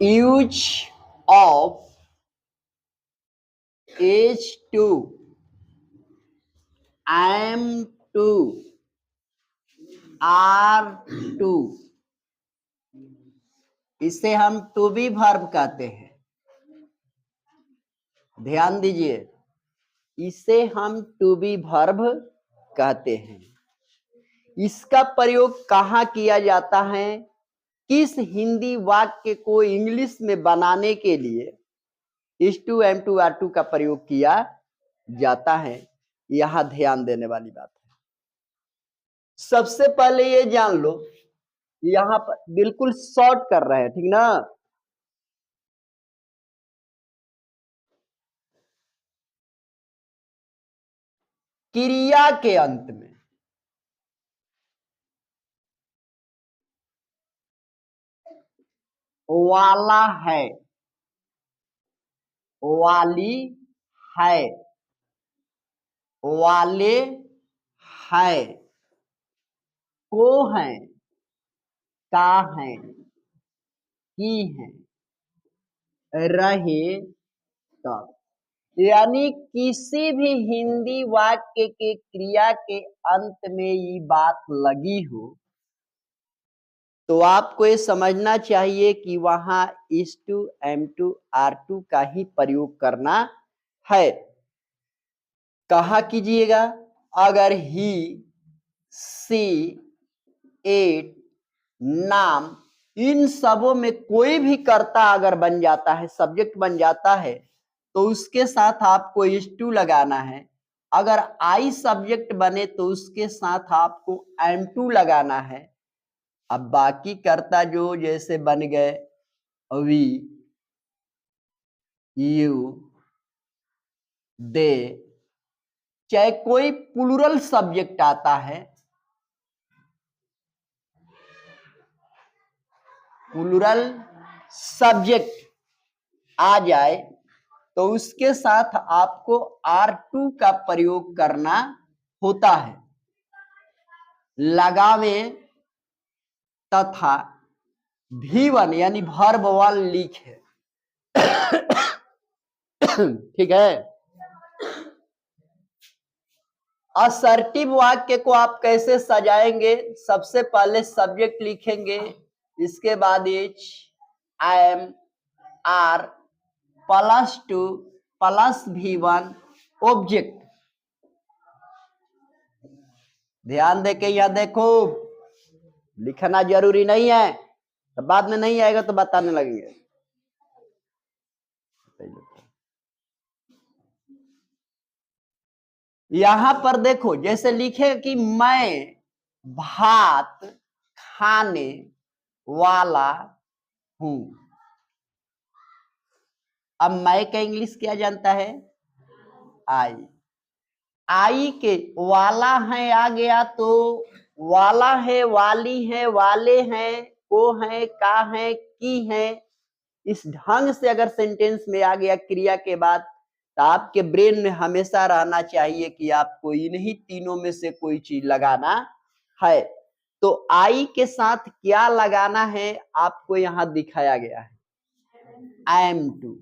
use of H2 M2 R2, इसे हम to be verb कहते हैं। ध्यान दीजिए, इसे हम टू बी वर्ब कहते हैं। इसका प्रयोग कहाँ किया जाता है? किस हिंदी वाक्य को इंग्लिश में बनाने के लिए H2 M2 R2 का प्रयोग किया जाता है? यहां ध्यान देने वाली बात है। सबसे पहले ये जान लो, यहां पर बिल्कुल शॉर्ट कर रहे हैं, ठीक ना? क्रिया के अंत में वाला है, वाली है, वाले है, को है, का है, की है, रहे तब, यानी किसी भी हिंदी वाक्य के क्रिया के अंत में ये बात लगी हो तो आपको ये समझना चाहिए कि वहां H2 M2 R2 का ही प्रयोग करना है। कहा कीजिएगा, अगर ही, सी, एट, नाम, इन सबों में कोई भी कर्ता अगर बन जाता है, सब्जेक्ट बन जाता है, तो उसके साथ आपको H2 लगाना है। अगर आई सब्जेक्ट बने तो उसके साथ आपको M2 लगाना है। अब बाकी कर्ता जो जैसे बन गए वी, यू, दे, चाहे कोई प्लूरल सब्जेक्ट आता है, प्लूरल सब्जेक्ट आ जाए तो उसके साथ आपको R2 का प्रयोग करना होता है। लगावे तथा V1 यानी वर्ब 1 लिखे। ठीक है। असर्टिव वाक्य को आप कैसे सजाएंगे? सबसे पहले सब्जेक्ट लिखेंगे, इसके बाद H, I, R +2 plus V1 object. ध्यान देके यहां देखो, लिखना जरूरी नहीं है, तो बाद में नहीं आएगा तो बताने लगेंगे। यहां पर देखो, जैसे लिखे कि मैं भात खाने वाला हूं। अब मैं का इंग्लिश क्या जानता है? आई। आई के वाला है आ गया तो वाला है, वाली है, वाले हैं, को है, का है, की है। इस ढंग से अगर सेंटेंस में आ गया क्रिया के बाद, तो आपके ब्रेन में हमेशा रहना चाहिए कि आपको इन्हीं तीनों में से कोई चीज लगाना है। तो आई के साथ क्या लगाना है आपको यहां दिखाया गया है, am2।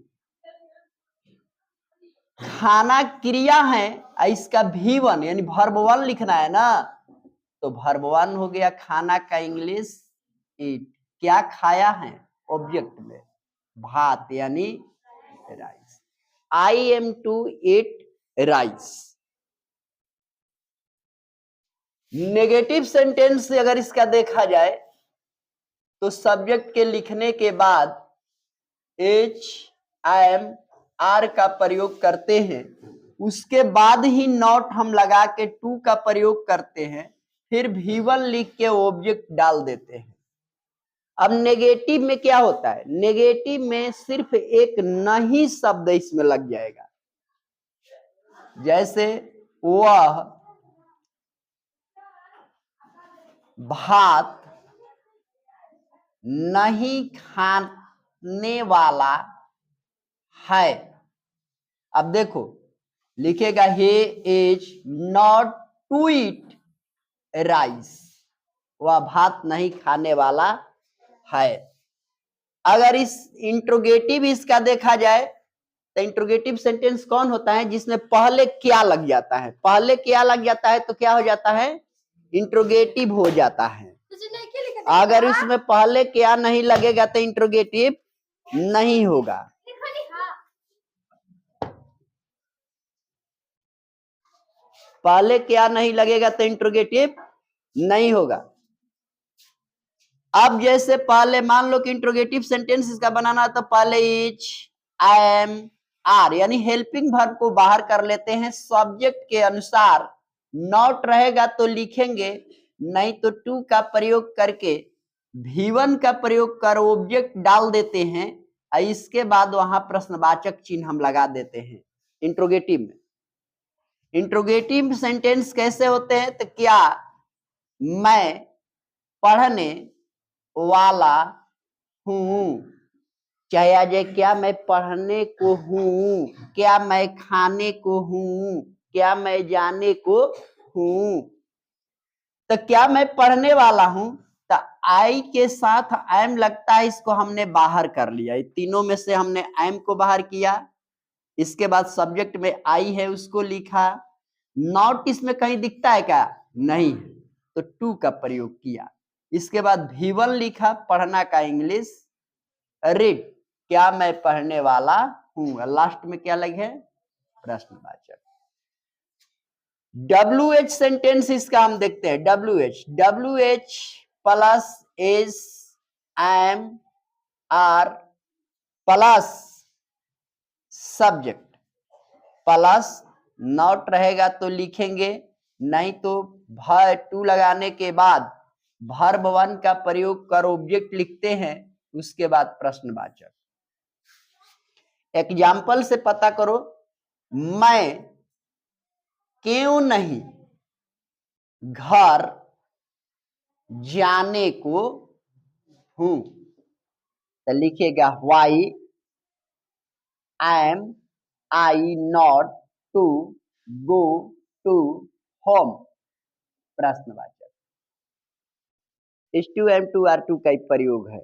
खाना क्रिया है, इसका V1 यानी वर्ब 1 लिखना है ना, तो वर्ब 1 हो गया खाना का इंग्लिश ईट। क्या खाया है? ऑब्जेक्ट में भात यानी rice. I am to eat rice. Negative sentence से अगर इसका देखा जाए तो सब्जेक्ट के लिखने के बाद H, I, R का प्रयोग करते हैं, उसके बाद ही नॉट हम लगा के टू का प्रयोग करते हैं, फिर V1 लिख के ऑब्जेक्ट डाल देते हैं। अब नेगेटिव में क्या होता है, नेगेटिव में सिर्फ एक नहीं शब्द इसमें लग जाएगा, जैसे वह भात नहीं खाने वाला है। अब देखो लिखेगा he is not to eat rice, वह भात नहीं खाने वाला है। अगर इस इंट्रोगेटिव इसका देखा जाए तो इंट्रोगेटिव सेंटेंस कौन होता है, जिसमें पहले क्या लग जाता है, पहले क्या लग जाता है तो क्या हो जाता है, इंट्रोगेटिव हो जाता है। अगर इसमें पहले क्या नहीं लगेगा तो इंट्रोगेटिव नहीं होगा। पहले क्या नहीं लगेगा तो इंट्रोगेटिव नहीं होगा। अब जैसे पहले मान लो कि इंट्रोगेटिव सेंटेंस इसका बनाना तो पहले इज, एम, आर यानी हेल्पिंग वर्ब को बाहर कर लेते हैं, सब्जेक्ट के अनुसार नॉट रहेगा तो लिखेंगे, नहीं तो टू का प्रयोग करके V1 का प्रयोग कर ऑब्जेक्ट डाल देते हैं, इसके बाद वहां प्रश्नवाचक चिन्ह हम लगा देते हैं इंट्रोगेटिव में। इंट्रोगेटिव सेंटेंस कैसे होते हैं तो क्या मैं पढ़ने वाला हूं, चाहे आ जाए क्या मैं पढ़ने को हूं, क्या मैं खाने को हूं, क्या मैं जाने को हूं। तो क्या मैं पढ़ने वाला हूं तो आई के साथ एम लगता है, इसको हमने बाहर कर लिया, तीनों में से हमने एम को बाहर किया, इसके बाद सब्जेक्ट में आई है उसको लिखा, नॉट इसमें कहीं दिखता है क्या, नहीं, तो टू का प्रयोग किया, इसके बाद V1 लिखा पढ़ना का इंग्लिश, रीड क्या मैं पढ़ने वाला हूं, लास्ट में क्या लगे प्रश्नवाचक। WH सेंटेंस इसका हम देखते हैं, WH plus is, am, are plus subject plus not रहेगा तो लिखेंगे, नहीं तो टू लगाने के बाद वर्ब 1 का प्रयोग कर ऑब्जेक्ट लिखते हैं, उसके बाद प्रश्नवाचक। एग्जाम्पल से पता करो, मैं क्यों नहीं घर जाने को हूं, तो लिखिएगा why am I not to go to home, प्रश्नवाचक। H2 M2 R2 का प्रयोग है।